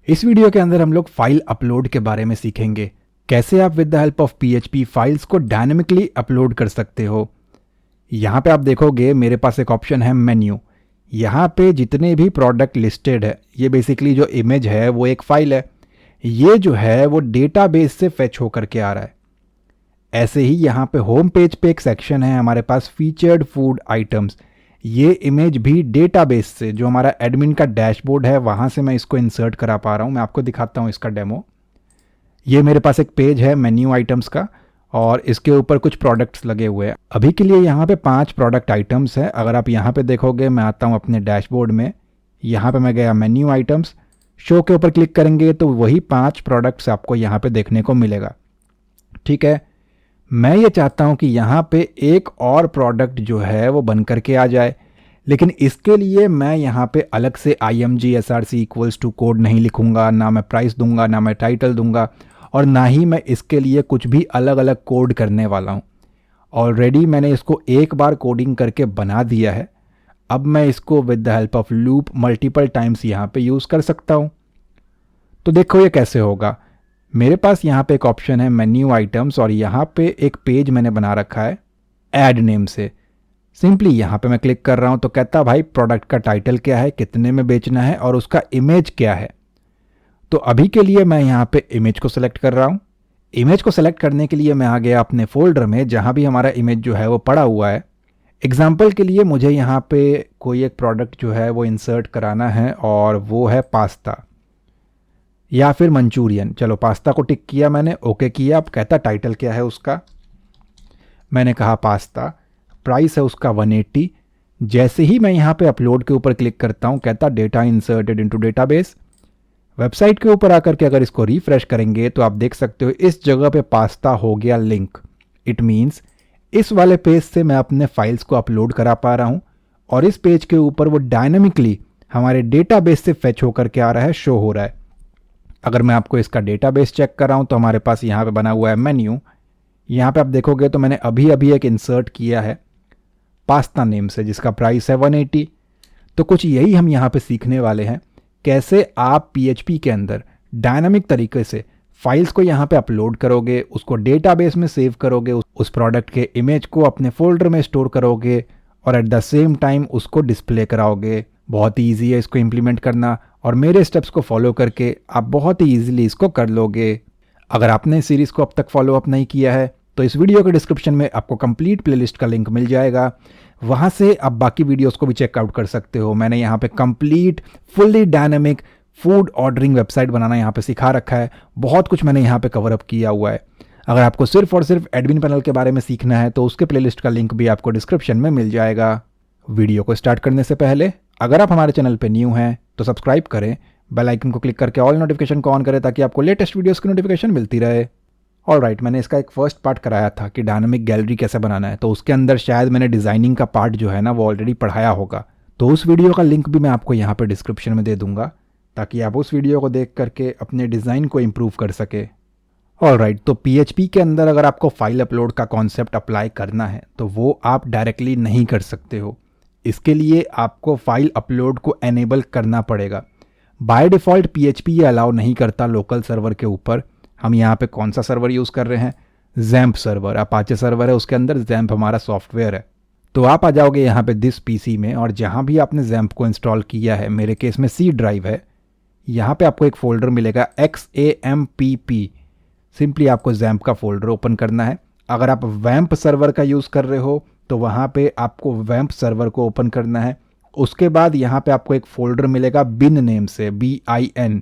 इस वीडियो के अंदर हम लोग फाइल अपलोड के बारे में सीखेंगे। कैसे आप with the help of PHP files को डायनेमिकली अपलोड कर सकते हो। यहाँ पे आप देखोगे मेरे पास एक ऑप्शन है मेन्यू। यहाँ पे जितने भी प्रोडक्ट लिस्टेड है, ये बेसिकली जो इमेज है वो एक फाइल है। ये जो है वो डेटाबेस से फेच होकर के आ रहा है। ऐसे ही यहाँ पे होम पेज पे एक सेक्शन है हमारे पास फीचर्ड फूड आइटम्स। ये इमेज भी डेटाबेस से, जो हमारा एडमिन का डैशबोर्ड है वहाँ से मैं इसको इंसर्ट करा पा रहा हूँ। मैं आपको दिखाता हूँ इसका डेमो। ये मेरे पास एक पेज है मेन्यू आइटम्स का और इसके ऊपर कुछ प्रोडक्ट्स लगे हुए हैं। अभी के लिए यहाँ पे 5 प्रोडक्ट आइटम्स हैं। अगर आप यहाँ पे देखोगे, मैं आता हूँ अपने डैशबोर्ड में, यहाँ पे मैं गया मेन्यू आइटम्स, शो के ऊपर क्लिक करेंगे तो वही 5 प्रोडक्ट्स आपको यहाँ पे देखने को मिलेगा। ठीक है, मैं ये चाहता हूँ कि यहाँ पे एक और प्रोडक्ट जो है वो बन करके आ जाए, लेकिन इसके लिए मैं यहाँ पे अलग से img src equals to code नहीं लिखूंगा, ना मैं प्राइस दूंगा, ना मैं टाइटल दूंगा, और ना ही मैं इसके लिए कुछ भी अलग अलग कोड करने वाला हूँ। ऑलरेडी मैंने इसको एक बार कोडिंग करके बना दिया है। अब मैं इसको with the help of loop multiple times यहाँ पे यूज़ कर सकता हूँ। तो देखो ये कैसे होगा। मेरे पास यहाँ पे एक ऑप्शन है मेन्यू आइटम्स और यहाँ पे एक पेज मैंने बना रखा है ऐड नेम से। सिंपली यहाँ पे मैं क्लिक कर रहा हूँ तो कहता भाई प्रोडक्ट का टाइटल क्या है, कितने में बेचना है और उसका इमेज क्या है। तो अभी के लिए मैं यहाँ पे इमेज को सिलेक्ट कर रहा हूँ। इमेज को सिलेक्ट करने के लिए मैं आ गया अपने फोल्डर में जहाँ भी हमारा इमेज जो है वो पड़ा हुआ है। एग्जाम्पल के लिए मुझे यहाँ पे कोई एक प्रोडक्ट जो है वो इंसर्ट कराना है और वो है पास्ता या फिर मंचूरियन। चलो पास्ता को टिक किया मैंने, ओके किया। अब कहता टाइटल क्या है उसका, मैंने कहा पास्ता, प्राइस है उसका 180। जैसे ही मैं यहाँ पे अपलोड के ऊपर क्लिक करता हूँ कहता data inserted into database. Website के ऊपर आकर के अगर इसको रिफ्रेश करेंगे तो आप देख सकते हो इस जगह पे पास्ता हो गया लिंक। इट मीन्स इस वाले पेज से मैं अपने फाइल्स को अपलोड करा पा रहा हूँ और इस पेज के ऊपर वो डायनेमिकली हमारे डेटाबेस से फेच होकर के आ रहा है, शो हो रहा है। अगर मैं आपको इसका डेटाबेस चेक कर रहा हूँ तो हमारे पास यहाँ पे बना हुआ है मेन्यू। यहाँ पे आप देखोगे तो मैंने अभी अभी एक इंसर्ट किया है पास्ता नेम से जिसका प्राइस है 180। तो कुछ यही हम यहाँ पे सीखने वाले हैं, कैसे आप PHP के अंदर डायनामिक तरीके से फाइल्स को यहाँ पे अपलोड करोगे, उसको डेटाबेस में सेव करोगे, उस प्रोडक्ट के इमेज को अपने फोल्डर में स्टोर करोगे और एट द सेम टाइम उसको डिस्प्ले कराओगे। बहुत ही ईजी है इसको इम्प्लीमेंट करना और मेरे स्टेप्स को फॉलो करके आप बहुत ही ईजिली इसको कर लोगे। अगर आपने इस सीरीज़ को अब तक फॉलो अप नहीं किया है तो इस वीडियो के डिस्क्रिप्शन में आपको कंप्लीट प्लेलिस्ट का लिंक मिल जाएगा। वहाँ से आप बाकी वीडियोस को भी चेकआउट कर सकते हो। मैंने यहाँ पे complete fully dynamic food ordering website बनाना यहाँ पे सिखा रखा है। बहुत कुछ मैंने यहाँ पे कवर अप किया हुआ है। अगर आपको सिर्फ और सिर्फ एडमिन पैनल के बारे में सीखना है तो उसके प्लेलिस्ट का लिंक भी आपको डिस्क्रिप्शन में मिल जाएगा। वीडियो को स्टार्ट करने से पहले अगर आप हमारे चैनल पर न्यू हैं तो सब्सक्राइब करें, बेल आइकन को क्लिक करके ऑल नोटिफिकेशन को ऑन करें ताकि आपको लेटेस्ट वीडियोस की नोटिफिकेशन मिलती रहे। ऑलराइट, मैंने इसका एक फर्स्ट पार्ट कराया था कि डायनामिक गैलरी कैसे बनाना है, तो उसके अंदर शायद मैंने डिज़ाइनिंग का पार्ट जो है ना वो ऑलरेडी पढ़ाया होगा। तो उस वीडियो का लिंक भी मैं आपको यहाँ पे डिस्क्रिप्शन में दे दूंगा ताकि आप उस वीडियो को देख करके अपने डिज़ाइन को इम्प्रूव कर सके। ऑलराइट, तो PHP के अंदर अगर आपको फाइल अपलोड का कॉन्सेप्ट अप्लाई करना है तो वो आप डायरेक्टली नहीं कर सकते हो। इसके लिए आपको फाइल अपलोड को एनेबल करना पड़ेगा। बाय डिफ़ॉल्ट PHP ये अलाउ नहीं करता लोकल सर्वर के ऊपर। हम यहाँ पे कौन सा सर्वर यूज़ कर रहे हैं, जैम्प सर्वर, अपाचे सर्वर है, उसके अंदर जैम्प हमारा सॉफ्टवेयर है। तो आप आ जाओगे यहाँ पे दिस PC में और जहाँ भी आपने जैम्प को इंस्टॉल किया है, मेरे केस में C ड्राइव है, यहाँ पे आपको एक फ़ोल्डर मिलेगा XAMPP। सिंपली आपको जैम्प का फ़ोल्डर ओपन करना है। अगर आप वैम्प सर्वर का यूज़ कर रहे हो तो वहाँ पे आपको वैम्प सर्वर को ओपन करना है। उसके बाद यहाँ पे आपको एक फ़ोल्डर मिलेगा बिन नेम से, BIN,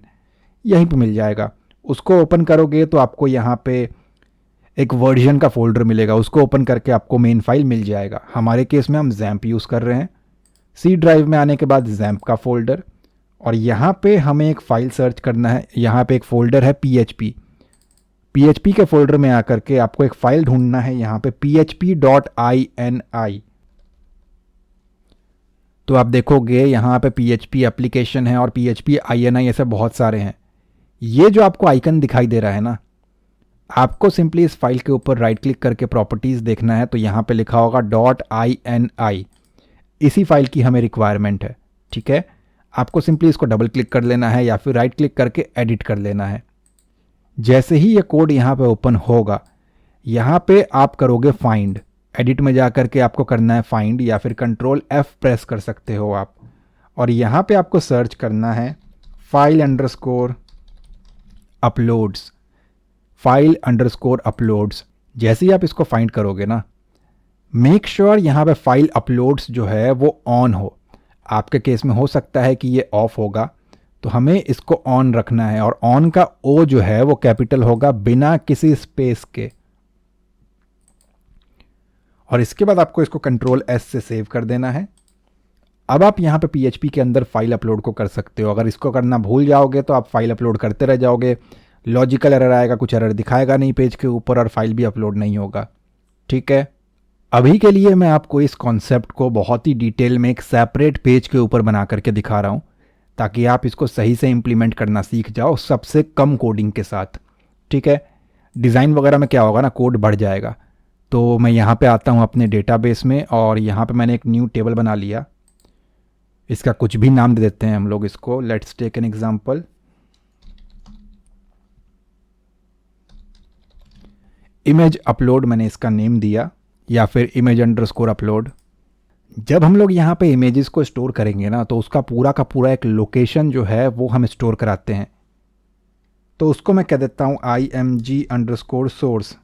यहीं पे मिल जाएगा। उसको ओपन करोगे तो आपको यहाँ पे एक वर्जन का फ़ोल्डर मिलेगा, उसको ओपन करके आपको मेन फाइल मिल जाएगा। हमारे केस में हम जैम्प यूज़ कर रहे हैं। C ड्राइव में आने के बाद जैम्प का फ़ोल्डर और यहाँ पे हमें एक फ़ाइल सर्च करना है। यहाँ पे एक फ़ोल्डर है PHP के फ़ोल्डर में आकर के आपको एक फ़ाइल ढूंढना है, यहाँ पे php.ini। तो आप देखोगे यहाँ पे PHP एप्लीकेशन है और PHP ini ऐसे बहुत सारे हैं। ये जो आपको आइकन दिखाई दे रहा है ना, आपको सिंपली इस फाइल के ऊपर राइट क्लिक करके प्रॉपर्टीज़ देखना है। तो यहाँ पे लिखा होगा .ini, इसी फाइल की हमें रिक्वायरमेंट है। ठीक है, आपको सिंपली इसको डबल क्लिक कर लेना है या फिर राइट क्लिक करके एडिट कर लेना है। जैसे ही ये कोड यहाँ पे ओपन होगा, यहाँ पे आप करोगे फाइंड। एडिट में जा करके आपको करना है फाइंड या फिर कंट्रोल F प्रेस कर सकते हो आप, और यहाँ पे आपको सर्च करना है file underscore uploads, file underscore uploads. जैसे ही आप इसको फाइंड करोगे ना, मेक श्योर यहाँ पे फाइल अपलोड्स जो है वो ऑन हो। आपके केस में हो सकता है कि ये ऑफ होगा, तो हमें इसको ऑन रखना है, और ऑन का ओ जो है वो कैपिटल होगा बिना किसी स्पेस के। और इसके बाद आपको इसको कंट्रोल S से सेव कर देना है। अब आप यहाँ पे PHP के अंदर फाइल अपलोड को कर सकते हो। अगर इसको करना भूल जाओगे तो आप फाइल अपलोड करते रह जाओगे, लॉजिकल एरर आएगा, कुछ एरर दिखाएगा नहीं पेज के ऊपर, और फाइल भी अपलोड नहीं होगा। ठीक है, अभी के लिए मैं आपको इस कॉन्सेप्ट को बहुत ही डिटेल में एक सेपरेट पेज के ऊपर बना करके दिखा रहा हूँ, ताकि आप इसको सही से इम्प्लीमेंट करना सीख जाओ सबसे कम कोडिंग के साथ। ठीक है, डिज़ाइन वगैरह में क्या होगा ना, कोड बढ़ जाएगा। तो मैं यहाँ पे आता हूँ अपने डेटाबेस में, और यहाँ पे मैंने एक न्यू टेबल बना लिया। इसका कुछ भी नाम दे देते हैं हम लोग इसको, let's take an example. Image upload मैंने इसका नेम दिया, या फिर इमेज अंडरस्कोर अपलोड। जब हम लोग यहाँ पे इमेजेस को स्टोर करेंगे ना, तो उसका पूरा का पूरा एक लोकेशन जो है वो हम स्टोर कराते हैं। तो उसको मैं कह देता हूँ img अंडरस्कोर सोर्स,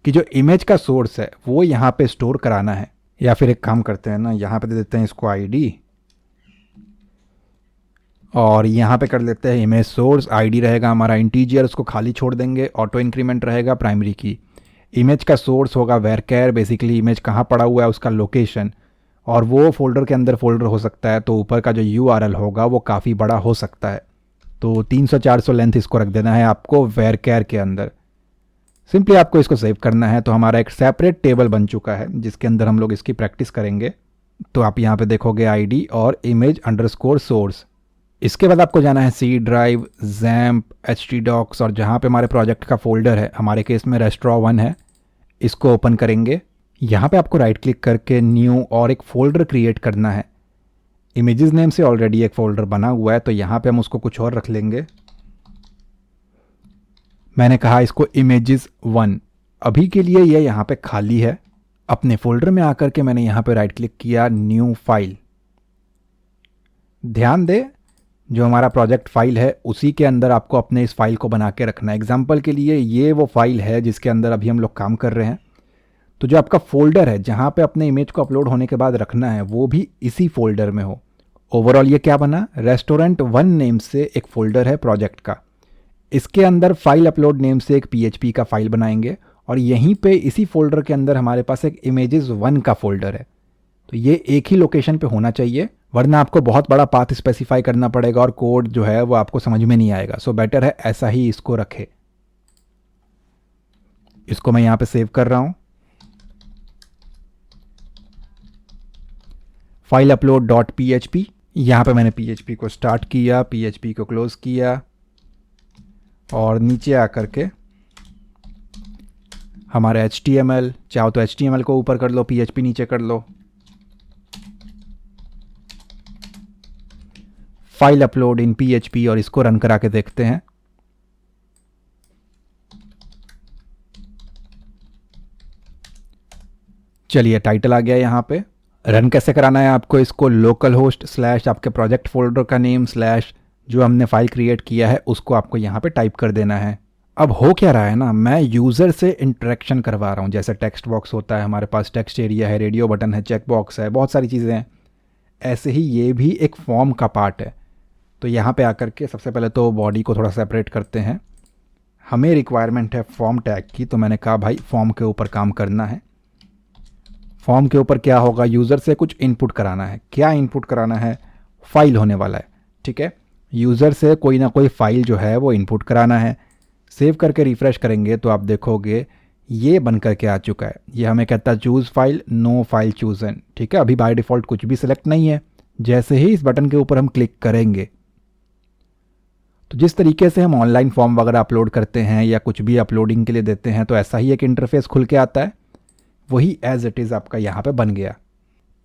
कि जो इमेज का सोर्स है वो यहाँ पे स्टोर कराना है। या फिर एक काम करते हैं ना, यहाँ पे दे देते हैं इसको ID, और यहाँ पे कर लेते हैं इमेज सोर्स। ID रहेगा हमारा इंटीजर, उसको खाली छोड़ देंगे। ऑटो इंक्रीमेंट रहेगा प्राइमरी की। इमेज का सोर्स होगा varchar, बेसिकली इमेज कहाँ पड़ा हुआ है उसका लोकेशन, और वो फोल्डर के अंदर फोल्डर हो सकता है, तो ऊपर का जो URL होगा वो काफ़ी बड़ा हो सकता है। तो 300-400 लेंथ इसको रख देना है आपको varchar के अंदर। सिंपली आपको इसको सेव करना है। तो हमारा एक सेपरेट टेबल बन चुका है जिसके अंदर हम लोग इसकी प्रैक्टिस करेंगे। तो आप यहाँ पे देखोगे ID और इमेज अंडरस्कोर सोर्स। इसके बाद आपको जाना है C ड्राइव, XAMPP, htdocs, और जहाँ पे हमारे प्रोजेक्ट का फोल्डर है, हमारे केस में restaurant1 है, इसको ओपन करेंगे। यहाँ पे आपको राइट क्लिक करके न्यू और एक फोल्डर क्रिएट करना है। इमेजेस नेम से ऑलरेडी एक फोल्डर बना हुआ है, तो यहाँ पे हम उसको कुछ और रख लेंगे। मैंने कहा इसको images1। अभी के लिए ये यहाँ पे खाली है। अपने फोल्डर में आकर के मैंने यहाँ पे राइट क्लिक किया, न्यू फाइल। ध्यान दे, जो हमारा प्रोजेक्ट फाइल है उसी के अंदर आपको अपने इस फाइल को बना के रखना है। एग्जाम्पल के लिए ये वो फाइल है जिसके अंदर अभी हम लोग काम कर रहे हैं। तो जो आपका फोल्डर है जहाँ पे अपने इमेज को अपलोड होने के बाद रखना है, वो भी इसी फोल्डर में हो। ओवरऑल ये क्या बना, restaurant1 नेम से एक फोल्डर है प्रोजेक्ट का। इसके अंदर फाइल अपलोड नेम से एक PHP का फाइल बनाएंगे, और यहीं पे इसी फोल्डर के अंदर हमारे पास एक images1 का फोल्डर है। तो ये एक ही लोकेशन पे होना चाहिए, वरना आपको बहुत बड़ा पाथ स्पेसिफाई करना पड़ेगा और कोड जो है वो आपको समझ में नहीं आएगा। सो बेटर है ऐसा ही इसको रखे। इसको मैं यहाँ पे सेव कर रहा हूँ। फाइल अपलोड डॉट PHP, यहाँ पे मैंने PHP को स्टार्ट किया, PHP को क्लोज किया, और नीचे आकर के हमारे HTML, चाहो तो HTML को ऊपर कर लो, PHP नीचे कर लो। फाइल अपलोड इन PHP, और इसको रन करा के देखते हैं। चलिए, टाइटल आ गया यहाँ पे। रन कैसे कराना है आपको, इसको लोकल होस्ट / आपके प्रोजेक्ट फोल्डर का नेम / जो हमने फाइल क्रिएट किया है उसको आपको यहाँ पे टाइप कर देना है। अब हो क्या रहा है ना, मैं यूज़र से इंटरेक्शन करवा रहा हूँ। जैसे टेक्स्ट बॉक्स होता है, हमारे पास टेक्स्ट एरिया है, रेडियो बटन है, चेक बॉक्स है, बहुत सारी चीज़ें हैं। ऐसे ही ये भी एक फॉर्म का पार्ट है। तो यहाँ पे आकर के सबसे पहले तो बॉडी को थोड़ा सेपरेट करते हैं। हमें रिक्वायरमेंट है फॉर्म टैग की, तो मैंने कहा भाई फॉर्म के ऊपर काम करना है। फॉर्म के ऊपर क्या होगा, यूज़र से कुछ इनपुट कराना है। क्या इनपुट कराना है, फाइल होने वाला है। ठीक है, यूज़र से कोई ना कोई फाइल जो है वो इनपुट कराना है। सेव करके रिफ़्रेश करेंगे तो आप देखोगे ये बन करके आ चुका है। ये हमें कहता है choose file, no file chosen. ठीक है, अभी बाय डिफ़ॉल्ट कुछ भी सिलेक्ट नहीं है। जैसे ही इस बटन के ऊपर हम क्लिक करेंगे, तो जिस तरीके से हम ऑनलाइन फॉर्म वगैरह अपलोड करते हैं या कुछ भी अपलोडिंग के लिए देते हैं, तो ऐसा ही एक इंटरफेस खुल के आता है। वही एज इट इज़ आपका यहाँ पे बन गया।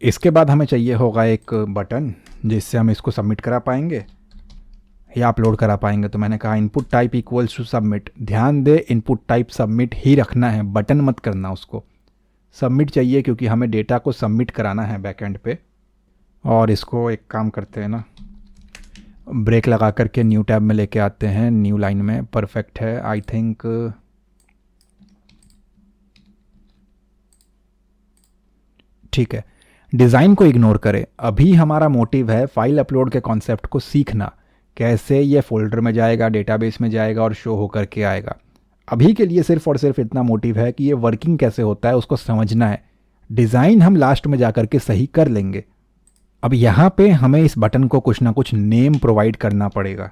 इसके बाद हमें चाहिए होगा एक बटन जिससे हम इसको सबमिट करा पाएंगे या अपलोड करा पाएंगे। तो मैंने कहा input type equals to submit. ध्यान दे, इनपुट टाइप सबमिट ही रखना है, बटन मत करना उसको। सबमिट चाहिए क्योंकि हमें डेटा को सबमिट कराना है बैकएंड पे। और इसको एक काम करते हैं ना, ब्रेक लगा करके न्यू टैब में लेके आते हैं, न्यू लाइन में। परफेक्ट है आई थिंक। ठीक है, डिज़ाइन को इग्नोर करें। अभी हमारा मोटिव है फाइल अपलोड के कॉन्सेप्ट को सीखना, कैसे ये फोल्डर में जाएगा, डेटाबेस में जाएगा और शो होकर के आएगा। अभी के लिए सिर्फ और सिर्फ इतना मोटिव है कि ये वर्किंग कैसे होता है उसको समझना है। डिज़ाइन हम लास्ट में जा कर के सही कर लेंगे। अब यहाँ पे हमें इस बटन को कुछ ना कुछ नेम प्रोवाइड करना पड़ेगा।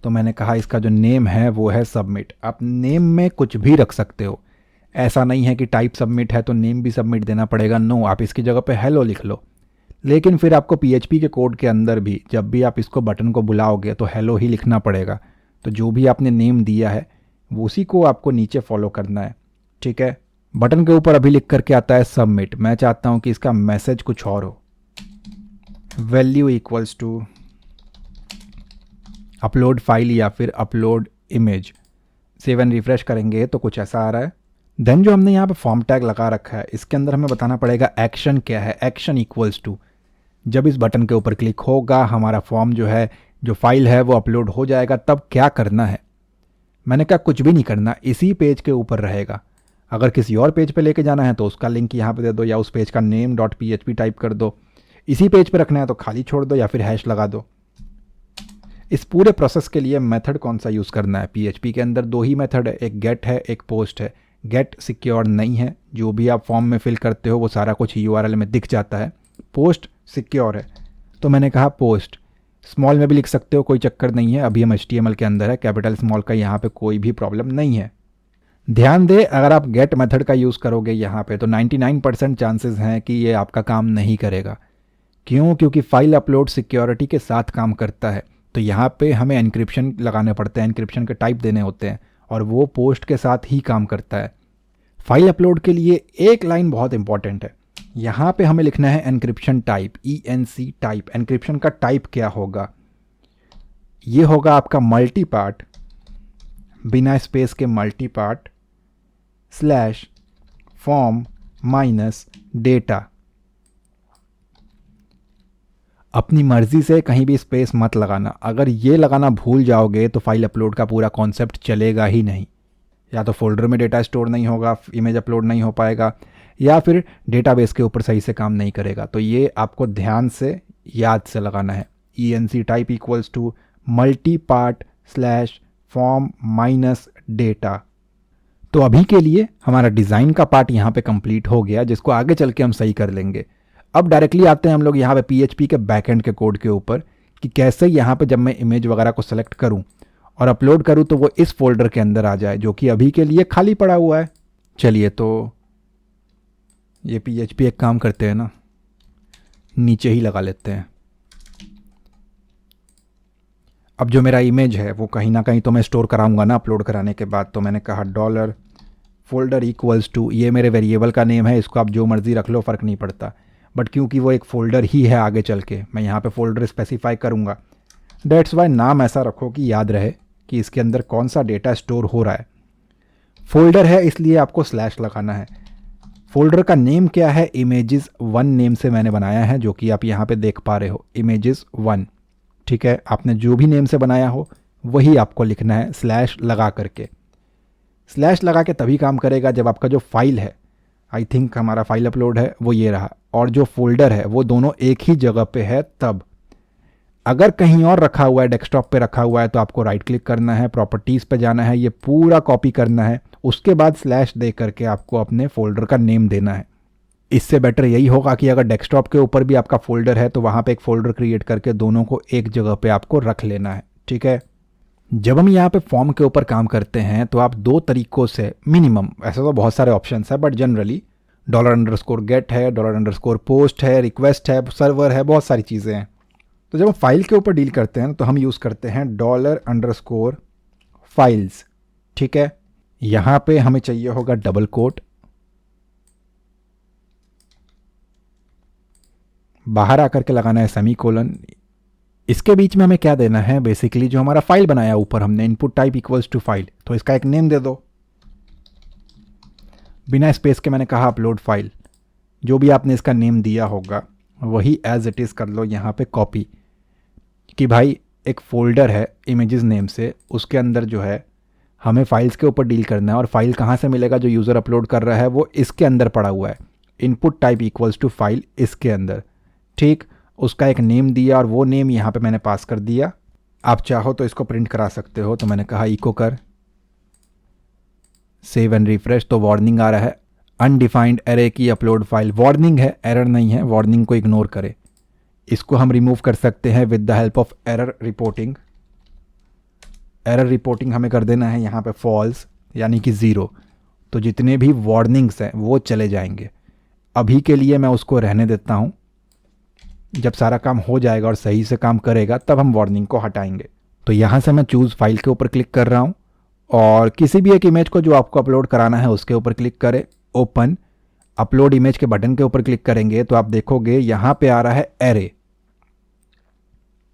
तो मैंने कहा इसका जो नेम है वो है सबमिट। आप नेम में कुछ भी रख सकते हो, ऐसा नहीं है कि टाइप सबमिट है तो नेम भी सबमिट देना पड़ेगा। नो, आप इसकी जगह पे हेलो लिख लो। लेकिन फिर आपको पीएचपी के कोड के अंदर भी जब भी आप इसको बटन को बुलाओगे तो हेलो ही लिखना पड़ेगा। तो जो भी आपने नेम दिया है वो उसी को आपको नीचे फॉलो करना है। ठीक है, बटन के ऊपर अभी लिख करके आता है सबमिट। मैं चाहता हूँ कि इसका मैसेज कुछ और हो, value equals to upload file या फिर upload image. Save and refresh करेंगे तो कुछ ऐसा आ रहा है। देन जो हमने यहाँ पे फॉर्म टैग लगा रखा है इसके अंदर हमें बताना पड़ेगा एक्शन क्या है। एक्शन इक्वल्स टू, जब इस बटन के ऊपर क्लिक होगा हमारा फॉर्म जो है, जो फाइल है वो अपलोड हो जाएगा, तब क्या करना है। मैंने कहा कुछ भी नहीं करना, इसी पेज के ऊपर रहेगा। अगर किसी और पेज पे लेके जाना है तो उसका लिंक यहाँ पे दे दो या उस पेज का नेम .php टाइप कर दो। इसी पेज पे रखना है तो खाली छोड़ दो या फिर हैश लगा दो। इस पूरे प्रोसेस के लिए मेथड कौन सा यूज़ करना है, पीएचपी के अंदर दो ही मेथड है, एक गेट है एक पोस्ट है। गेट सिक्योर नहीं है, जो भी आप फॉर्म में फिल करते हो वो सारा कुछ यूआरएल में दिख जाता है। पोस्ट सिक्योर है, तो मैंने कहा पोस्ट। स्मॉल में भी लिख सकते हो, कोई चक्कर नहीं है। अभी हम HTML के अंदर है, कैपिटल स्मॉल का यहाँ पे कोई भी प्रॉब्लम नहीं है। ध्यान दे, अगर आप गेट मेथड का यूज़ करोगे यहाँ पे तो 99% चांसेस हैं कि ये आपका काम नहीं करेगा। क्यों? क्योंकि फाइल अपलोड सिक्योरिटी के साथ काम करता है। तो यहाँ पे हमें एन्क्रिप्शन लगाने पड़ते हैं, एन्क्रिप्शन के टाइप देने होते हैं और वो पोस्ट के साथ ही काम करता है। फाइल अपलोड के लिए एक लाइन बहुत इंपॉर्टेंट है, यहाँ पे हमें लिखना है encryption type, ENC type. Encryption का टाइप क्या होगा? ये होगा आपका मल्टी पार्ट, बिना स्पेस के multi part slash form minus data. अपनी मर्जी से कहीं भी स्पेस मत लगाना। अगर ये लगाना भूल जाओगे तो फाइल अपलोड का पूरा कॉन्सेप्ट चलेगा ही नहीं। या तो फोल्डर में डेटा स्टोर नहीं होगा, इमेज अपलोड नहीं हो पाएगा, या फिर डेटाबेस के ऊपर सही से काम नहीं करेगा। तो ये आपको ध्यान से याद से लगाना है। ENC type equals to multipart slash form minus data. तो अभी के लिए हमारा डिज़ाइन का पार्ट यहाँ पे कंप्लीट हो गया, जिसको आगे चल के हम सही कर लेंगे। अब डायरेक्टली आते हैं हम लोग यहाँ पे PHP के बैकएंड के कोड के ऊपर कि कैसे यहाँ पे जब मैं इमेज वगैरह को सेलेक्ट करूँ और अपलोड करूँ तो वो इस फोल्डर के अंदर आ जाए, जो कि अभी के लिए खाली पड़ा हुआ है। चलिए, तो ये PHP एक काम करते हैं ना, नीचे ही लगा लेते हैं। अब जो मेरा इमेज है वो कहीं ना कहीं तो मैं स्टोर कराऊंगा ना अपलोड कराने के बाद। तो मैंने कहा डॉलर फोल्डर इक्वल्स टू, ये मेरे वेरिएबल का नेम है, इसको आप जो मर्जी रख लो, फ़र्क नहीं पड़ता। बट क्योंकि वो एक फ़ोल्डर ही है, आगे चल के मैं यहाँ पे फ़ोल्डर स्पेसिफाई करूँगा। डेट्स वाई नाम ऐसा रखो कि याद रहे कि इसके अंदर कौन सा डेटा स्टोर हो रहा है। फोल्डर है इसलिए आपको स्लैश लगाना है। फोल्डर का नेम क्या है? इमेजेस 1 नेम से मैंने बनाया है, जो कि आप यहाँ पे देख पा रहे हो, इमेजेस 1। ठीक है, आपने जो भी नेम से बनाया हो वही आपको लिखना है स्लैश लगा करके। स्लैश लगा के तभी काम करेगा जब आपका जो फाइल है, आई थिंक हमारा फाइल अपलोड है वो ये रहा, और जो फोल्डर है वो दोनों एक ही जगह पे है। तब अगर कहीं और रखा हुआ है, डेस्कटॉप पे रखा हुआ है, तो आपको राइट क्लिक करना है, प्रॉपर्टीज़ पे जाना है, ये पूरा कॉपी करना है, उसके बाद स्लैश दे करके आपको अपने फोल्डर का नेम देना है। इससे बेटर यही होगा कि अगर डेस्कटॉप के ऊपर भी आपका फोल्डर है तो वहाँ पे एक फ़ोल्डर क्रिएट करके दोनों को एक जगह पे आपको रख लेना है। ठीक है, जब हम यहाँ पे फॉर्म के ऊपर काम करते हैं तो आप 2 तरीकों से मिनिमम, ऐसे तो बहुत सारे ऑप्शंस है बट जनरली $_get है, $_post है, रिक्वेस्ट है, सर्वर है, बहुत सारी चीज़ें हैं। तो जब हम फाइल के ऊपर डील करते हैं तो हम यूज़ करते हैं $_files। ठीक है, यहाँ पे हमें चाहिए होगा डबल कोट, बाहर आकर के लगाना है सेमीकोलन। इसके बीच में हमें क्या देना है, बेसिकली जो हमारा फाइल बनाया ऊपर हमने, input type equals to file, तो इसका एक नेम दे दो। बिना स्पेस के मैंने कहा अपलोड फाइल। जो भी आपने इसका नेम दिया होगा वही एज इट इज़ कर लो यहाँ पे कॉपी, कि भाई एक फ़ोल्डर है इमेजेस नेम से, उसके अंदर जो है हमें फाइल्स के ऊपर डील करना है, और फाइल कहाँ से मिलेगा, जो यूज़र अपलोड कर रहा है वो इसके अंदर पड़ा हुआ है, input type equals to file इसके अंदर। ठीक, उसका एक नेम दिया और वो नेम यहाँ पे मैंने पास कर दिया। आप चाहो तो इसको प्रिंट करा सकते हो, तो मैंने कहा इको कर, सेव एंड रिफ्रेश, तो वार्निंग आ रहा है अनडिफाइंड एरे की अपलोड फाइल। वार्निंग है, एरर नहीं है, वार्निंग को इग्नोर करें। इसको हम रिमूव कर सकते हैं with the help of error reporting. Error reporting हमें कर देना है यहाँ पे फॉल्स, यानी कि ज़ीरो, तो जितने भी वार्निंग्स हैं वो चले जाएंगे। अभी के लिए मैं उसको रहने देता हूँ, जब सारा काम हो जाएगा और सही से काम करेगा तब हम वार्निंग को हटाएंगे। तो यहाँ से मैं चूज़ फाइल के ऊपर क्लिक कर रहा हूँ और किसी भी एक इमेज को जो आपको अपलोड कराना है उसके ऊपर क्लिक करें। ओपन अपलोड इमेज के बटन के ऊपर क्लिक करेंगे तो आप देखोगे यहाँ पे आ रहा है एरे।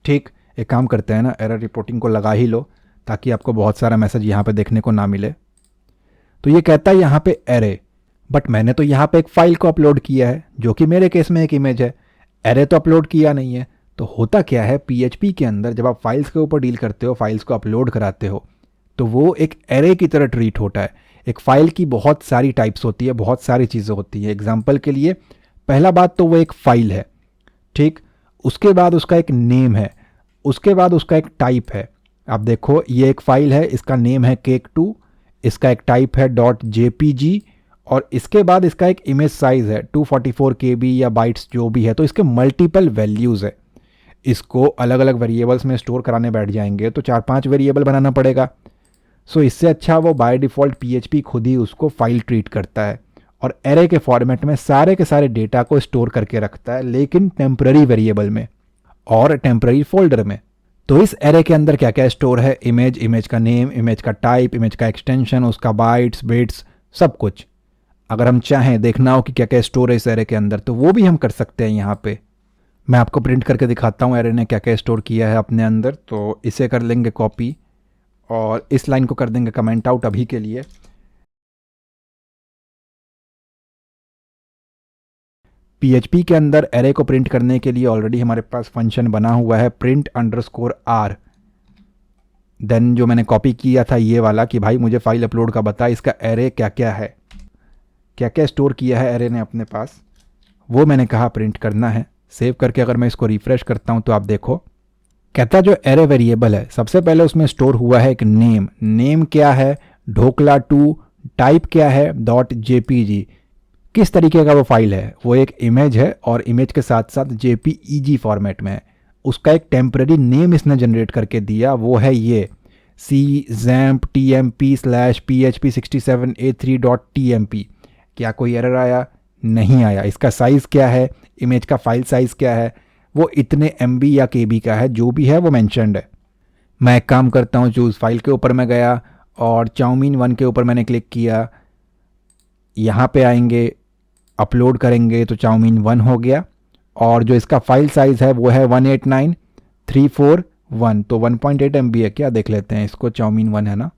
ठीक, एक काम करते हैं ना, एरर रिपोर्टिंग को लगा ही लो ताकि आपको बहुत सारा मैसेज यहाँ पे देखने को ना मिले। तो ये कहता है यहाँ पे एरे, बट मैंने तो यहाँ पे एक फाइल को अपलोड किया है जो कि मेरे केस में एक इमेज है, एरे तो अपलोड किया नहीं है। तो होता क्या है, पीएचपी के अंदर जब आप फाइल्स के ऊपर डील करते हो, फाइल्स को अपलोड कराते हो, तो वो एक एरे की तरह ट्रीट होता है। एक फाइल की बहुत सारी टाइप्स होती है, बहुत सारी चीज़ें होती हैं। एग्जाम्पल के लिए पहला बात तो वो एक फाइल है, ठीक, उसके बाद उसका एक नेम है, उसके बाद उसका एक टाइप है। आप देखो ये एक फाइल है, इसका नेम है केक2, इसका एक टाइप है .jpg, और इसके बाद इसका एक इमेज साइज़ है 244 KB या बाइट्स जो भी है। तो इसके मल्टीपल वैल्यूज़ है, इसको अलग अलग वेरिएबल्स में स्टोर कराने बैठ जाएंगे तो 4-5 वेरिएबल बनाना पड़ेगा। सो इससे अच्छा वो बाय डिफ़ॉल्ट पीएचपी खुद ही उसको फाइल ट्रीट करता है और एरे के फॉर्मेट में सारे के सारे डेटा को स्टोर करके रखता है, लेकिन टेम्पररी वेरिएबल में और टेम्पररी फोल्डर में। तो इस एरे के अंदर क्या क्या स्टोर है, इमेज, इमेज का नेम, इमेज का टाइप, इमेज का एक्सटेंशन, उसका बाइट्स, बिट्स, सब कुछ। अगर हम चाहें देखना हो कि क्या क्या स्टोर है इस एरे के अंदर तो वो भी हम कर सकते हैं। यहाँ पे मैं आपको प्रिंट करके दिखाता हूँ एरे ने क्या क्या स्टोर किया है अपने अंदर। तो इसे कर लेंगे कॉपी और इस लाइन को कर देंगे कमेंट आउट अभी के लिए। पीएचपी के अंदर एरे को प्रिंट करने के लिए ऑलरेडी हमारे पास फंक्शन बना हुआ है print_r। देन जो मैंने कॉपी किया था ये वाला कि भाई मुझे फाइल अपलोड का बता, इसका एरे क्या क्या है, क्या क्या स्टोर किया है एरे ने अपने पास, वो मैंने कहा प्रिंट करना है। सेव करके अगर मैं इसको रिफ्रेश करता हूँ तो आप देखो कहता जो एरे वेरिएबल है, सबसे पहले उसमें स्टोर हुआ है एक नेम। नेम क्या है, ढोकला2। टाइप क्या है, .jpg। किस तरीके का वो फाइल है, वो एक इमेज है और इमेज के साथ साथ JPEG फॉर्मेट में है। उसका एक टेम्पररी नेम इसने जनरेट करके दिया, वो है ये czamp_tmp/php67a3.tmp। क्या कोई एरर आया? नहीं आया। इसका साइज़ क्या है, इमेज का फाइल साइज़ क्या है, वो इतने MB या KB का है, जो भी है वो मैंशनड है। मैं एक काम करता हूँ, चूज़ फाइल के ऊपर मैं गया और चाउमीन1 के ऊपर मैंने क्लिक किया। यहाँ पे आएंगे, अपलोड करेंगे तो चाउमीन1 हो गया और जो इसका फाइल साइज़ है वो है 189341। तो 1.8 MB है क्या, देख लेते हैं इसको। चाउमीन1 है ना,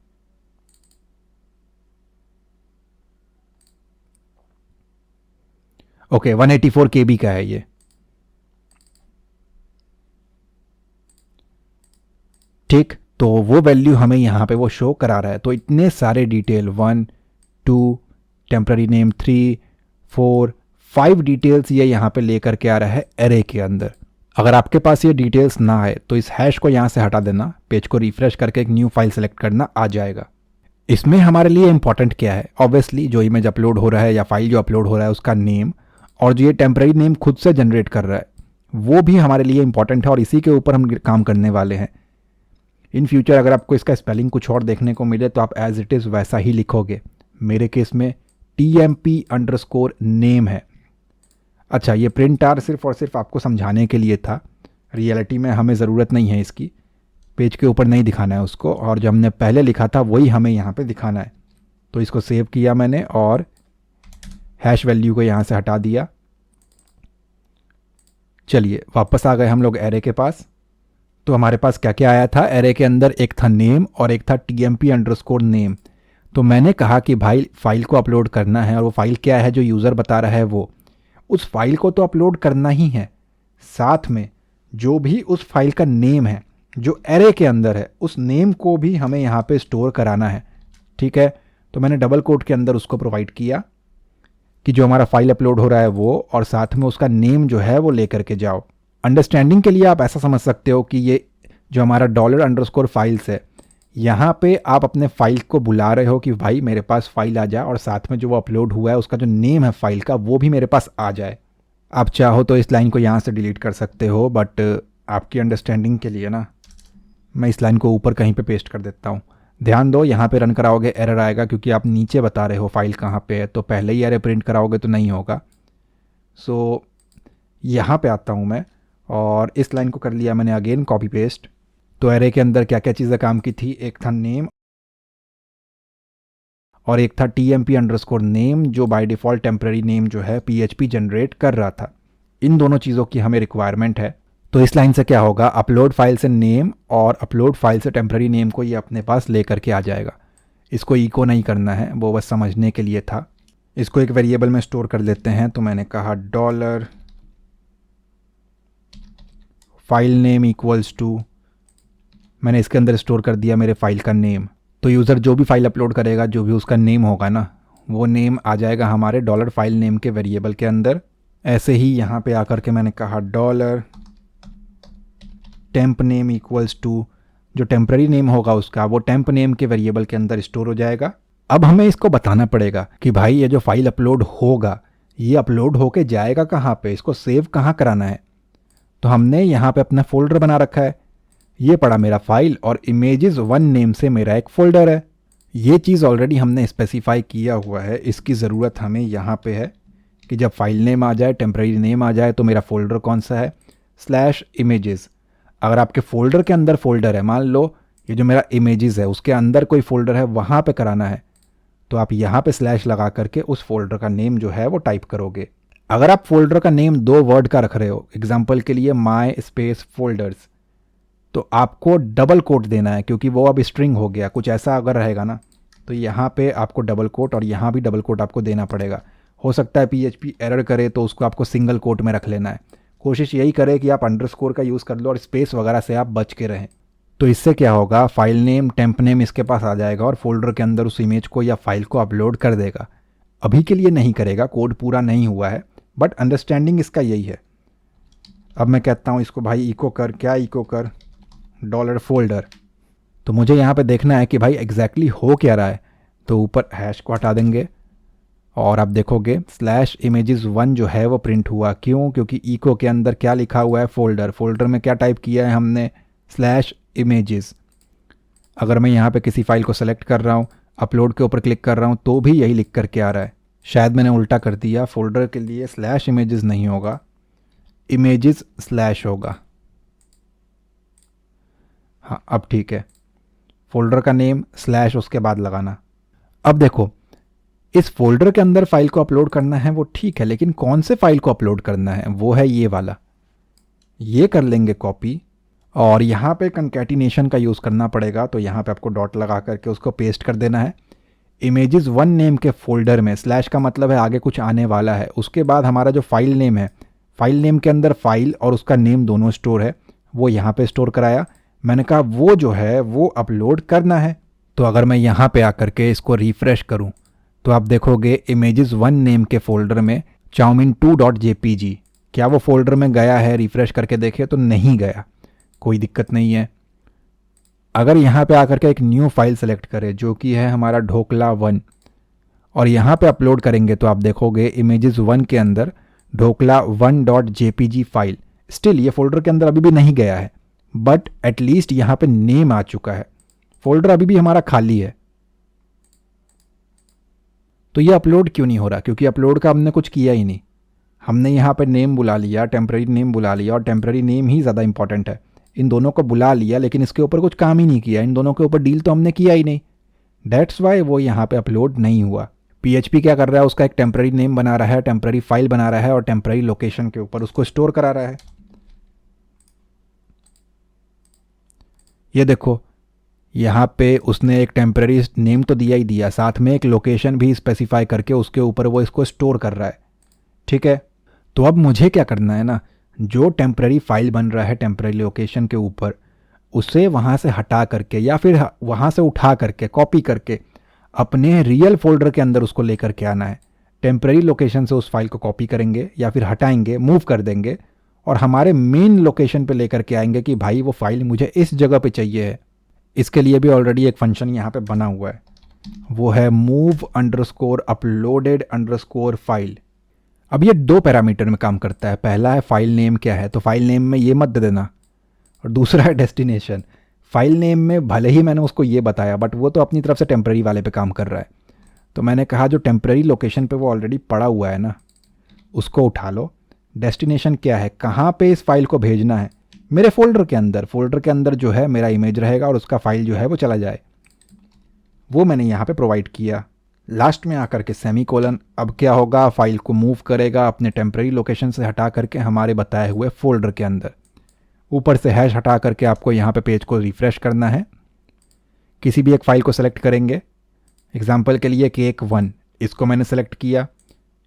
ओके 184 KB का है ये। ठीक, तो वो वैल्यू हमें यहाँ पे वो शो करा रहा है। तो इतने सारे डिटेल 1 2 टेम्पररी नेम 3 4 5 डिटेल्स ये यहाँ पे लेकर के आ रहा है एरे के अंदर। अगर आपके पास ये डिटेल्स ना आए तो इस हैश को यहाँ से हटा देना, पेज को रिफ्रेश करके एक न्यू फाइल सेलेक्ट करना, आ जाएगा। इसमें हमारे लिए इंपॉर्टेंट क्या है, ऑब्वियसली जो इमेज अपलोड हो रहा है या फाइल जो अपलोड हो रहा है उसका नेम, और जो ये टेम्पररी नेम खुद से जनरेट कर रहा है वो भी हमारे लिए इंपॉर्टेंट है और इसी के ऊपर हम काम करने वाले हैं। इन फ्यूचर अगर आपको इसका स्पेलिंग कुछ और देखने को मिले तो आप एज इट इज़ वैसा ही लिखोगे। मेरे केस में TMP_name है। अच्छा, ये प्रिंट_r सिर्फ और सिर्फ आपको समझाने के लिए था, रियलिटी में हमें ज़रूरत नहीं है इसकी, पेज के ऊपर नहीं दिखाना है उसको, और जो हमने पहले लिखा था वही हमें यहाँ पे दिखाना है। तो इसको सेव किया मैंने और हैश वैल्यू को यहाँ से हटा दिया। चलिए वापस आ गए हम लोग एरे के पास। तो हमारे पास क्या क्या आया था, एरे के अंदर एक था नेम और एक था tmp_name। तो मैंने कहा कि भाई फाइल को अपलोड करना है, और वो फाइल क्या है जो यूज़र बता रहा है, वो उस फाइल को तो अपलोड करना ही है, साथ में जो भी उस फाइल का नेम है जो एरे के अंदर है, उस नेम को भी हमें यहाँ पे स्टोर कराना है। ठीक है, तो मैंने डबल कोट के अंदर उसको प्रोवाइड किया कि जो हमारा फाइल अपलोड हो रहा है वो, और साथ में उसका नेम जो है वो लेकर के जाओ। अंडरस्टैंडिंग के लिए आप ऐसा समझ सकते हो कि ये जो हमारा $_फाइल्स है, यहाँ पे आप अपने फाइल को बुला रहे हो कि भाई मेरे पास फाइल आ जाए, और साथ में जो वो अपलोड हुआ है उसका जो नेम है फाइल का वो भी मेरे पास आ जाए। आप चाहो तो इस लाइन को यहाँ से डिलीट कर सकते हो, बट आपकी अंडरस्टैंडिंग के लिए ना मैं इस लाइन को ऊपर कहीं पे पेस्ट कर देता हूँ। ध्यान दो, यहाँ पे रन कराओगे एरर आएगा, क्योंकि आप नीचे बता रहे हो फाइल कहाँ पे है, तो पहले ही एरर प्रिंट कराओगे तो नहीं होगा। सो यहाँ पे आता हूँ मैं, और इस लाइन को कर लिया मैंने अगेन कॉपी पेस्ट। तो एरे के अंदर क्या क्या चीज़ें काम की थी, एक था नेम और एक था tmp_name, जो बाय डिफ़ॉल्ट टेम्प्रेरी नेम जो है PHP जनरेट कर रहा था। इन दोनों चीज़ों की हमें रिक्वायरमेंट है। तो इस लाइन से क्या होगा, अपलोड फाइल से नेम और अपलोड फाइल से टेम्प्रेरी नेम को ये अपने पास ले करके आ जाएगा। इसको इको नहीं करना है, वो बस समझने के लिए था। इसको एक वेरिएबल में स्टोर कर लेते हैं। तो मैंने कहा $filename इक्वल्स टू, मैंने इसके अंदर स्टोर कर दिया मेरे फाइल का नेम। तो यूज़र जो भी फाइल अपलोड करेगा, जो भी उसका नेम होगा ना, वो नेम आ जाएगा हमारे $filename के वेरिएबल के अंदर। ऐसे ही यहाँ पे आकर के मैंने कहा $temp_name इक्वल्स टू, जो टेम्प्रेरी नेम होगा उसका वो temp name के वेरिएबल के अंदर स्टोर हो जाएगा। अब हमें इसको बताना पड़ेगा कि भाई ये जो फाइल अपलोड होगा, ये अपलोड होके जाएगा कहाँ पे, इसको सेव कहाँ कराना है। तो हमने यहाँ पे अपना फोल्डर बना रखा है, ये पड़ा मेरा फाइल, और images1 नेम से मेरा एक फ़ोल्डर है। ये चीज़ ऑलरेडी हमने स्पेसिफाई किया हुआ है, इसकी ज़रूरत हमें यहाँ पे है कि जब फाइल नेम आ जाए, टेम्प्रेरी नेम आ जाए, तो मेरा फ़ोल्डर कौन सा है, /images। अगर आपके फ़ोल्डर के अंदर फ़ोल्डर है, मान लो ये जो मेरा इमेजेस है उसके अंदर कोई फ़ोल्डर है, वहाँ पे कराना है, तो आप यहाँ पे स्लैश लगा करके उस फोल्डर का नेम जो है वो टाइप करोगे। अगर आप फोल्डर का नेम 2 वर्ड का रख रहे हो, एग्जाम्पल के लिए माई स्पेस फोल्डर्स, तो आपको डबल कोट देना है, क्योंकि वो अब स्ट्रिंग हो गया। कुछ ऐसा अगर रहेगा ना, तो यहाँ पे आपको डबल कोट और यहाँ भी डबल कोट आपको देना पड़ेगा। हो सकता है PHP एरर करे तो उसको आपको सिंगल कोट में रख लेना है। कोशिश यही करें कि आप अंडरस्कोर का यूज़ कर लो और स्पेस वगैरह से आप बच के रहें। तो इससे क्या होगा, फाइल नेम, टेम्प नेम इसके पास आ जाएगा और फोल्डर के अंदर उस इमेज को या फाइल को अपलोड कर देगा। अभी के लिए नहीं करेगा, कोड पूरा नहीं हुआ है, बट अंडरस्टैंडिंग इसका यही है। अब मैं कहता हूँ इसको भाई इको कर, क्या इको कर, $folder। तो मुझे यहाँ पे देखना है कि भाई एग्जैक्टली हो क्या रहा है। तो ऊपर हैश को हटा देंगे और आप देखोगे /images1 जो है वो प्रिंट हुआ। क्यों? क्योंकि इको के अंदर क्या लिखा हुआ है, फोल्डर। फोल्डर में क्या टाइप किया है हमने, /images। अगर मैं यहाँ पे किसी फाइल को सेलेक्ट कर रहा हूँ, अपलोड के ऊपर क्लिक कर रहा हूँ, तो भी यही लिख करके आ रहा है। शायद मैंने उल्टा कर दिया, फोल्डर के लिए /images नहीं होगा, images/ होगा। हाँ अब ठीक है, फोल्डर का नेम / उसके बाद लगाना। अब देखो, इस फोल्डर के अंदर फाइल को अपलोड करना है वो ठीक है, लेकिन कौन से फाइल को अपलोड करना है, वो है ये वाला। ये कर लेंगे कॉपी, और यहाँ पे कंकैटिनेशन का यूज़ करना पड़ेगा। तो यहाँ पे आपको डॉट लगा करके उसको पेस्ट कर देना है images1 नेम के फोल्डर में। / का मतलब है आगे कुछ आने वाला है। उसके बाद हमारा जो फाइल नेम है, फाइल नेम के अंदर फाइल और उसका नेम दोनों स्टोर है, वो यहाँ पे स्टोर कराया। मैंने कहा वो जो है वो अपलोड करना है। तो अगर मैं यहाँ पे आकर के इसको रिफ़्रेश करूँ, तो आप देखोगे images1 नेम के फोल्डर में chow mein2.jpg, क्या वो फोल्डर में गया है? रिफ़्रेश करके देखे तो नहीं गया, कोई दिक्कत नहीं है। अगर यहाँ पे आकर के एक न्यू फाइल सेलेक्ट करें जो कि है हमारा ढोकला1, और यहाँ पे अपलोड करेंगे, तो आप देखोगे images1 के अंदर ढोकला1.jpg फाइल, स्टिल ये फोल्डर के अंदर अभी भी नहीं गया है, बट एटलीस्ट यहाँ पे नेम आ चुका है। फोल्डर अभी भी हमारा खाली है। तो ये अपलोड क्यों नहीं हो रहा? क्योंकि अपलोड का हमने कुछ किया ही नहीं। हमने यहाँ पे नेम बुला लिया, टेम्प्रेरी नेम बुला लिया, और टेम्प्रेरी नेम ही ज़्यादा इंपॉर्टेंट है। इन दोनों को बुला लिया, लेकिन इसके ऊपर कुछ काम ही नहीं किया, इन दोनों के ऊपर डील तो हमने किया ही नहीं। डेट्स वाई वो यहाँ पे अपलोड नहीं हुआ। PHP क्या कर रहा है, उसका एक टेम्प्रेरी नेम बना रहा है, टेम्प्रेरी फाइल बना रहा है, और टेम्प्रेरी लोकेशन के ऊपर उसको स्टोर करा रहा है। ये देखो, यहाँ पे उसने एक टेम्पररी नेम तो दिया ही दिया, साथ में एक लोकेशन भी स्पेसिफाई करके उसके ऊपर वो इसको स्टोर कर रहा है। ठीक है, तो अब मुझे क्या करना है ना, जो टेम्पररी फाइल बन रहा है टेम्पररी लोकेशन के ऊपर, उसे वहाँ से हटा करके या फिर वहाँ से उठा करके कॉपी करके अपने रियल फोल्डर के अंदर उसको लेकर के आना है। टेम्पररी लोकेशन से उस फाइल को कॉपी करेंगे या फिर हटाएंगे, मूव कर देंगे, और हमारे मेन लोकेशन पे लेकर के आएंगे कि भाई वो फाइल मुझे इस जगह पे चाहिए है। इसके लिए भी ऑलरेडी एक फंक्शन यहाँ पे बना हुआ है, वो है move underscore uploaded underscore file. अब ये 2 पैरामीटर में काम करता है। पहला है फाइल नेम क्या है, तो फाइल नेम में ये मत दे देना, और दूसरा है डेस्टिनेशन। फाइल नेम में भले ही मैंने उसको ये बताया, बट वो तो अपनी तरफ से टेम्पररी वाले पे काम कर रहा है। तो मैंने कहा जो टेम्पररी लोकेशन पे वो ऑलरेडी पड़ा हुआ है ना, उसको उठा लो। डेस्टिनेशन क्या है, कहाँ पे इस फाइल को भेजना है, मेरे फोल्डर के अंदर। फोल्डर के अंदर जो है मेरा इमेज रहेगा और उसका फाइल जो है वो चला जाए, वो मैंने यहाँ पे प्रोवाइड किया। लास्ट में आकर के सेमीकोलन। अब क्या होगा, फाइल को मूव करेगा अपने टेम्पररी लोकेशन से हटा करके हमारे बताए हुए फोल्डर के अंदर। ऊपर से हैश हटा करके आपको यहाँ पे पेज को रिफ्रेश करना है। किसी भी एक फाइल को सेलेक्ट करेंगे, एग्जाम्पल के लिए केक 1, इसको मैंने सेलेक्ट किया,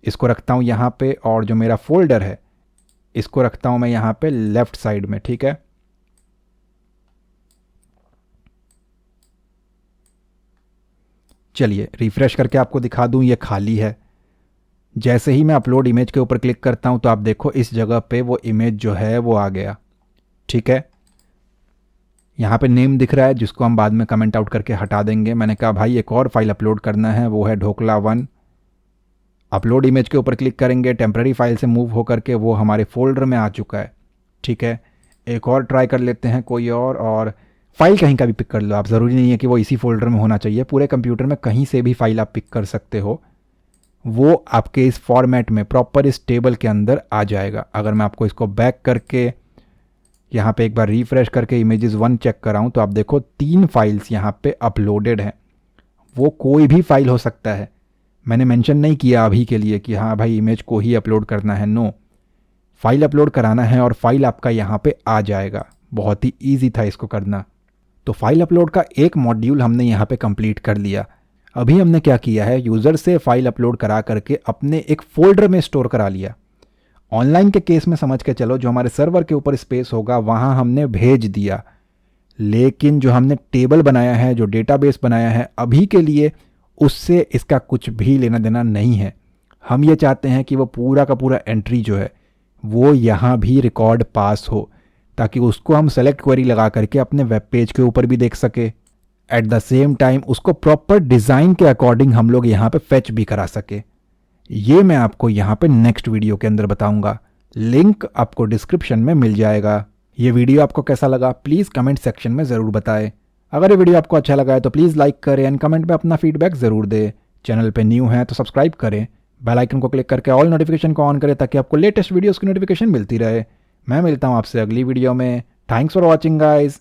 इसको रखता हूँ यहाँ पे, और जो मेरा फोल्डर है इसको रखता हूँ मैं यहाँ पे लेफ्ट साइड में। ठीक है, चलिए रिफ्रेश करके आपको दिखा दूँ, ये खाली है। जैसे ही मैं अपलोड इमेज के ऊपर क्लिक करता हूँ तो आप देखो इस जगह पे वो इमेज जो है वो आ गया। ठीक है, यहाँ पे नेम दिख रहा है जिसको हम बाद में कमेंट आउट करके हटा देंगे। मैंने कहा भाई एक और फाइल अपलोड करना है, वो है ढोकला 1। अपलोड इमेज के ऊपर क्लिक करेंगे, टेम्पररी फाइल से मूव होकर के वो हमारे फोल्डर में आ चुका है। ठीक है, एक और ट्राई कर लेते हैं कोई और फाइल कहीं का भी पिक कर लो आप, ज़रूरी नहीं है कि वो इसी फोल्डर में होना चाहिए, पूरे कंप्यूटर में कहीं से भी फाइल आप पिक कर सकते हो, वो आपके इस फॉर्मेट में प्रॉपर इस टेबल के अंदर आ जाएगा। अगर मैं आपको इसको बैक करके यहाँ पे एक बार रिफ्रेश करके इमेजेस 1 चेक कराऊँ तो आप देखो 3 फाइल्स यहाँ पे अपलोडेड हैं। वो कोई भी फाइल हो सकता है, मैंने मेंशन नहीं किया अभी के लिए कि हाँ भाई इमेज को ही अपलोड करना है, नो, फाइल अपलोड कराना है और फाइल आपका यहाँ पे आ जाएगा। बहुत ही ईजी था इसको करना। तो फाइल अपलोड का एक मॉड्यूल हमने यहाँ पे कंप्लीट कर लिया। अभी हमने क्या किया है, यूज़र से फाइल अपलोड करा करके अपने एक फोल्डर में स्टोर करा लिया। ऑनलाइन के केस में समझ के चलो, जो हमारे सर्वर के ऊपर स्पेस होगा वहाँ हमने भेज दिया, लेकिन जो हमने टेबल बनाया है, जो डेटाबेस बनाया है, अभी के लिए उससे इसका कुछ भी लेना देना नहीं है। हम ये चाहते हैं कि वो पूरा का पूरा एंट्री जो है वो यहाँ भी रिकॉर्ड पास हो, ताकि उसको हम सेलेक्ट क्वेरी लगा करके अपने वेब पेज के ऊपर भी देख सके। एट द सेम टाइम उसको प्रॉपर डिज़ाइन के अकॉर्डिंग हम लोग यहाँ पे फेच भी करा सके। ये मैं आपको यहाँ पे नेक्स्ट वीडियो के अंदर बताऊंगा, लिंक आपको डिस्क्रिप्शन में मिल जाएगा। ये वीडियो आपको कैसा लगा प्लीज़ कमेंट सेक्शन में ज़रूर बताएं। अगर ये वीडियो आपको अच्छा लगा है तो प्लीज़ लाइक करें एंड कमेंट में अपना फीडबैक ज़रूर दें। चैनल पे न्यू हैं तो सब्सक्राइब करें, बेल आइकन को क्लिक करके ऑल नोटिफिकेशन को ऑन करें ताकि आपको लेटेस्ट वीडियोज़ की नोटिफिकेशन मिलती रहे। मैं मिलता हूँ आपसे अगली वीडियो में। Thanks for watching guys.